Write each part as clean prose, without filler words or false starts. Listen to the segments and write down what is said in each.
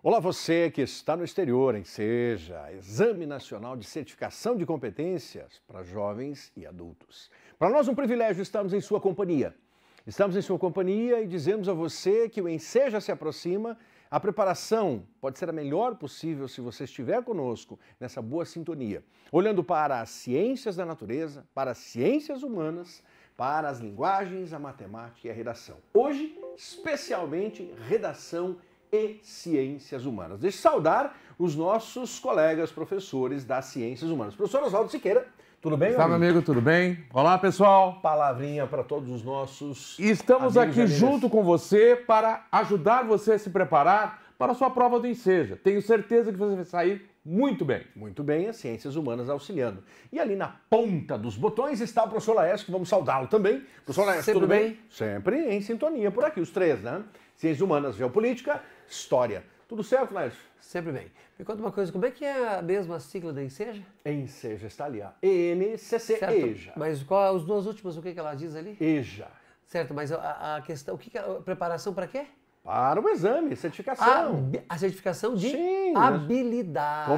Olá, você que está no exterior, Enseja, Exame Nacional de Certificação de Competências para Jovens e Adultos. Para nós um privilégio estarmos em sua companhia. Estamos em sua companhia e dizemos a você que o Enseja se aproxima. A preparação pode ser a melhor possível se você estiver conosco nessa boa sintonia, olhando para as ciências da natureza, para as ciências humanas, para as linguagens, a matemática e a redação. Hoje, especialmente, redação e ciências humanas. Deixa eu saudar os nossos colegas professores das ciências humanas. Professor Oswaldo Siqueira, tudo bem? Fala, meu amigo, tudo bem? Olá, pessoal. Palavrinha para todos os nossos Estamos aqui junto com você para ajudar você a se preparar para a sua prova do Enseja. Tenho certeza que você vai sair muito bem. Muito bem, as ciências humanas auxiliando. E ali na ponta dos botões está o professor Laércio, que vamos saudá-lo também. Professor Laércio, tudo bem? Sempre em sintonia por aqui, os três, né? Ciências humanas, geopolítica, história. Tudo certo, Laércio? Sempre bem. Me conta uma coisa, como é que é a mesma sigla da Enseja? Enseja está ali, ó. ENCC, certo. EJA. Mas qual, as duas últimas, o que ela diz ali? EJA. Certo, mas a questão, a preparação para quê? Para o exame, certificação. A certificação de Sim, habilidades.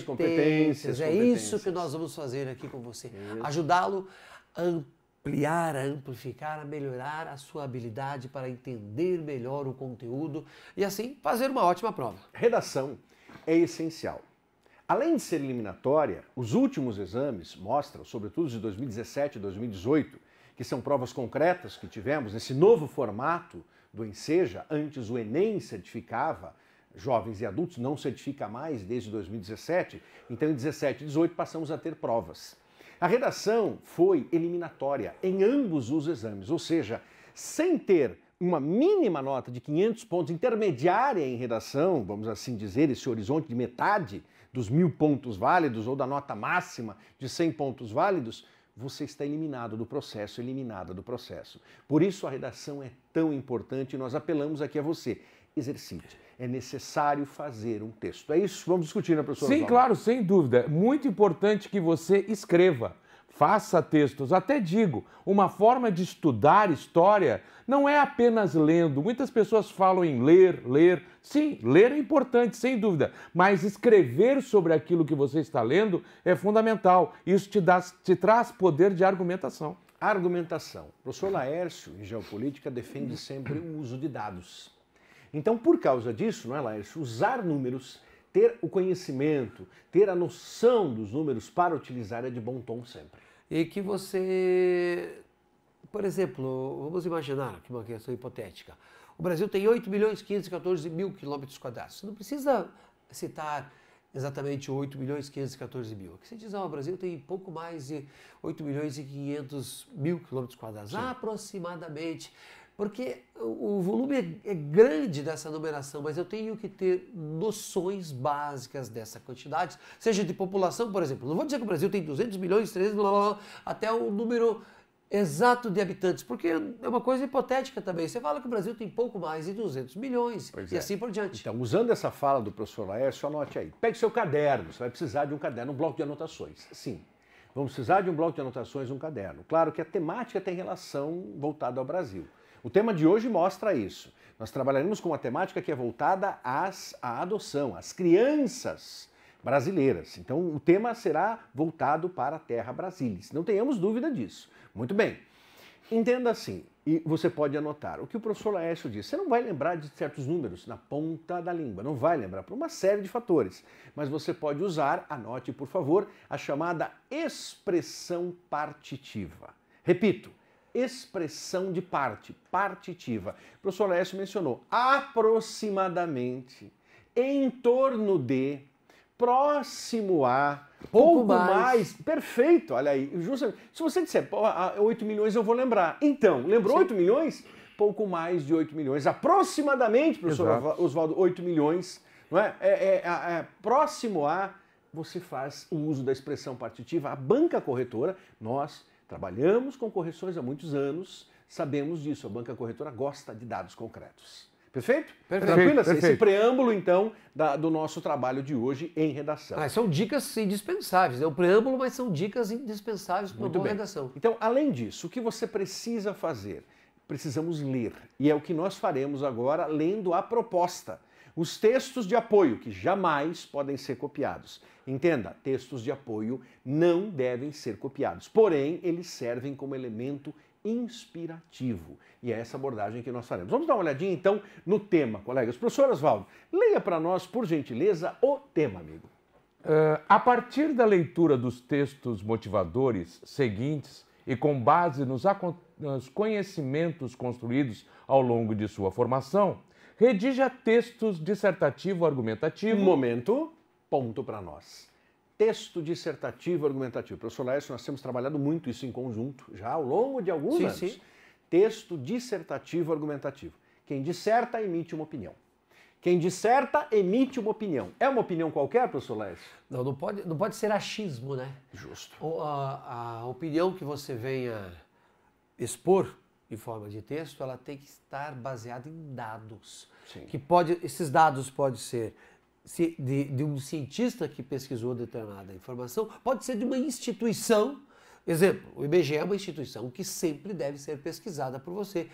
Competências. É isso que nós vamos fazer aqui com você. Ajudá-lo a ampliar, a amplificar, a melhorar a sua habilidade para entender melhor o conteúdo e assim fazer uma ótima prova. Redação é essencial. Além de ser eliminatória, os últimos exames mostram, sobretudo de 2017 e 2018, que são provas concretas que tivemos nesse novo formato do Enseja. Antes o Enem certificava jovens e adultos, não certifica mais desde 2017, então em 17 e 18 passamos a ter provas. A redação foi eliminatória em ambos os exames, ou seja, sem ter uma mínima nota de 500 pontos intermediária em redação, vamos assim dizer, esse horizonte de metade dos 1000 pontos válidos ou da nota máxima de 100 pontos válidos, você está eliminado do processo, eliminada do processo. Por isso a redação é tão importante e nós apelamos aqui a você. Exercite. É necessário fazer um texto. É isso? Vamos discutir, né, professor? Sim, claro, sem dúvida. É muito importante que você escreva. Faça textos. Até digo, uma forma de estudar história não é apenas lendo. Muitas pessoas falam em ler. Sim, ler é importante, sem dúvida. Mas escrever sobre aquilo que você está lendo é fundamental. Isso te traz poder de argumentação. Argumentação. O professor Laércio, em geopolítica, defende sempre o uso de dados. Então, por causa disso, não é, Laércio? Usar números, ter o conhecimento, ter a noção dos números para utilizar é de bom tom sempre. E que você, por exemplo, vamos imaginar aqui uma questão hipotética. O Brasil tem 8.514.000 quilômetros quadrados. Você não precisa citar exatamente 8.514.000. Aqui você diz, o Brasil tem pouco mais de 8.500.000 quilômetros quadrados, aproximadamente. Porque o volume é grande dessa numeração, mas eu tenho que ter noções básicas dessa quantidade, seja de população, por exemplo. Não vou dizer que o Brasil tem 200 milhões, 300, até o número exato de habitantes, porque é uma coisa hipotética também. Você fala que o Brasil tem pouco mais de 200 milhões assim por diante. Então, usando essa fala do professor Laércio, anote aí. Pegue seu caderno, você vai precisar de um caderno, um bloco de anotações. Sim, vamos precisar de um bloco de anotações, um caderno. Claro que a temática tem relação voltada ao Brasil. O tema de hoje mostra isso. Nós trabalharemos com uma temática que é voltada à adoção, às crianças brasileiras. Então, o tema será voltado para a terra brasilis. Não tenhamos dúvida disso. Muito bem. Entenda assim, e você pode anotar. O que o professor Laércio disse, você não vai lembrar de certos números na ponta da língua, não vai lembrar por uma série de fatores. Mas você pode usar, anote por favor, a chamada expressão partitiva. Repito. Expressão de parte, partitiva. O professor Laércio mencionou aproximadamente, em torno de, próximo a, pouco mais. Perfeito, olha aí. Justamente, se você disser 8 milhões eu vou lembrar. Então, lembrou? Sim. 8 milhões? Pouco mais de 8 milhões. Aproximadamente, professor Oswaldo, 8 milhões. Não é? Próximo a, você faz o uso da expressão partitiva. A banca corretora, nós trabalhamos com correções há muitos anos, sabemos disso, a banca corretora gosta de dados concretos. Perfeito? Tranquilo? Esse preâmbulo, então, do nosso trabalho de hoje em redação. São dicas indispensáveis, é um preâmbulo, mas são dicas indispensáveis para uma boa redação. Então, além disso, o que você precisa fazer? Precisamos ler, e é o que nós faremos agora lendo a proposta. Os textos de apoio, que jamais podem ser copiados. Entenda, textos de apoio não devem ser copiados, porém, eles servem como elemento inspirativo. E é essa abordagem que nós faremos. Vamos dar uma olhadinha, então, no tema, colegas. Professor Oswaldo, leia para nós, por gentileza, o tema, amigo. A partir da leitura dos textos motivadores seguintes e com base nos conhecimentos construídos ao longo de sua formação, redija textos dissertativo-argumentativo. Momento, ponto para nós. Texto dissertativo-argumentativo. Professor Laércio, nós temos trabalhado muito isso em conjunto, já ao longo de alguns anos. Sim. Texto dissertativo-argumentativo. Quem disserta, emite uma opinião. Quem disserta, emite uma opinião. É uma opinião qualquer, professor Laércio? Não pode ser achismo, né? Justo. A opinião que você venha expor em forma de texto, ela tem que estar baseada em dados. Sim. Esses dados podem ser de um cientista que pesquisou determinada informação, pode ser de uma instituição. Exemplo, o IBGE é uma instituição que sempre deve ser pesquisada por você,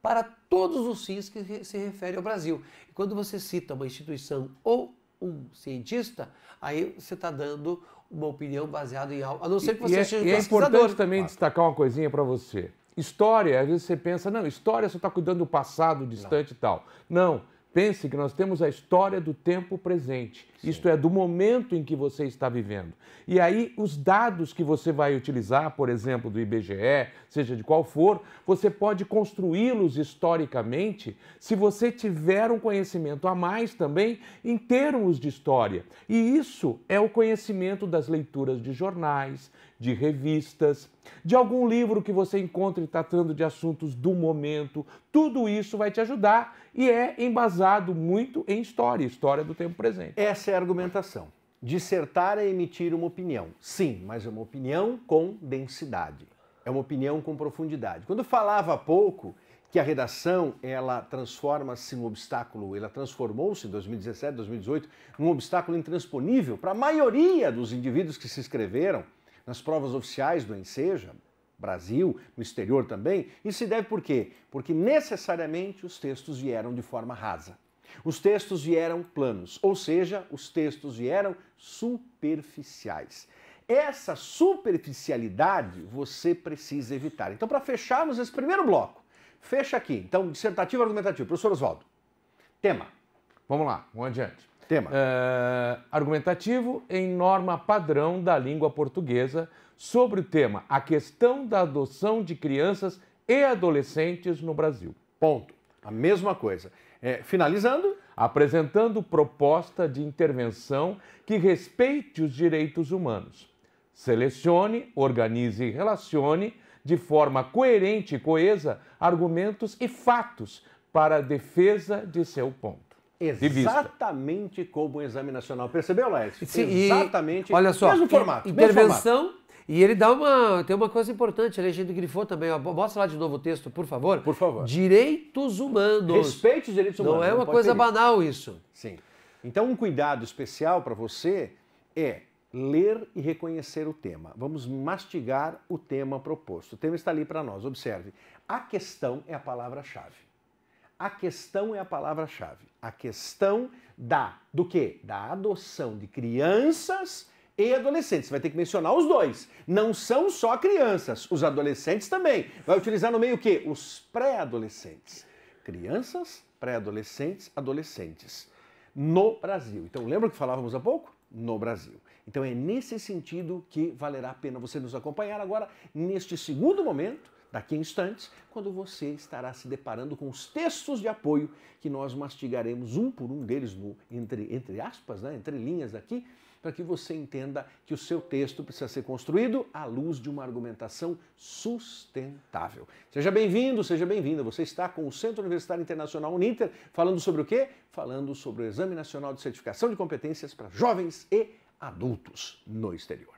para todos os fins que se refere ao Brasil. E quando você cita uma instituição ou um cientista, aí você está dando uma opinião baseada em algo, a não ser que você seja é pesquisador. importante também destacar uma coisinha para você. História, às vezes você pensa, não, história só está cuidando do passado distante e tal. Não. Pense que nós temos a história do tempo presente, isto é, do momento em que você está vivendo. E aí, os dados que você vai utilizar, por exemplo, do IBGE, seja de qual for, você pode construí-los historicamente se você tiver um conhecimento a mais também em termos de história. E isso é o conhecimento das leituras de jornais, de revistas, de algum livro que você encontre tratando de assuntos do momento. Tudo isso vai te ajudar e é embasado muito em história do tempo presente. Essa é a argumentação. Dissertar é emitir uma opinião. Sim, mas é uma opinião com densidade. É uma opinião com profundidade. Quando eu falava há pouco que a redação, ela transforma-se num obstáculo, ela transformou-se em 2017, 2018, num obstáculo intransponível para a maioria dos indivíduos que se inscreveram nas provas oficiais do Enseja, Brasil, no exterior também. Isso se deve por quê? Porque necessariamente os textos vieram de forma rasa. Os textos vieram planos, ou seja, os textos vieram superficiais. Essa superficialidade você precisa evitar. Então, para fecharmos esse primeiro bloco, fecha aqui. Então, dissertativo e argumentativo. Professor Oswaldo, tema. Vamos lá, vamos adiante. Tema. Argumentativo em norma padrão da língua portuguesa sobre o tema a questão da adoção de crianças e adolescentes no Brasil. Ponto. A mesma coisa. Finalizando. Apresentando proposta de intervenção que respeite os direitos humanos. Selecione, organize e relacione de forma coerente e coesa argumentos e fatos para a defesa de seu ponto. Exatamente como o Exame Nacional. Percebeu, Laércio? Sim, exatamente. Olha só, mesmo formato. Intervenção. E ele tem uma coisa importante, a gente grifou também. Ó, mostra lá de novo o texto, por favor. Por favor. Direitos humanos. Respeite os direitos humanos. Não é uma coisa banal isso. Sim. Então, um cuidado especial para você é ler e reconhecer o tema. Vamos mastigar o tema proposto. O tema está ali para nós. Observe. A questão é a palavra-chave. A questão é a palavra-chave. A questão do quê? Da adoção de crianças e adolescentes. Você vai ter que mencionar os dois. Não são só crianças, os adolescentes também. Vai utilizar no meio o quê? Os pré-adolescentes. Crianças, pré-adolescentes, adolescentes. No Brasil. Então, lembra que falávamos há pouco? No Brasil. Então, é nesse sentido que valerá a pena você nos acompanhar agora, neste segundo momento, daqui a instantes, quando você estará se deparando com os textos de apoio que nós mastigaremos um por um deles, entre aspas, né, entre linhas aqui, para que você entenda que o seu texto precisa ser construído à luz de uma argumentação sustentável. Seja bem-vindo, seja bem-vinda. Você está com o Centro Universitário Internacional Uninter, falando sobre o quê? Falando sobre o Exame Nacional de Certificação de Competências para Jovens e Adultos no Exterior.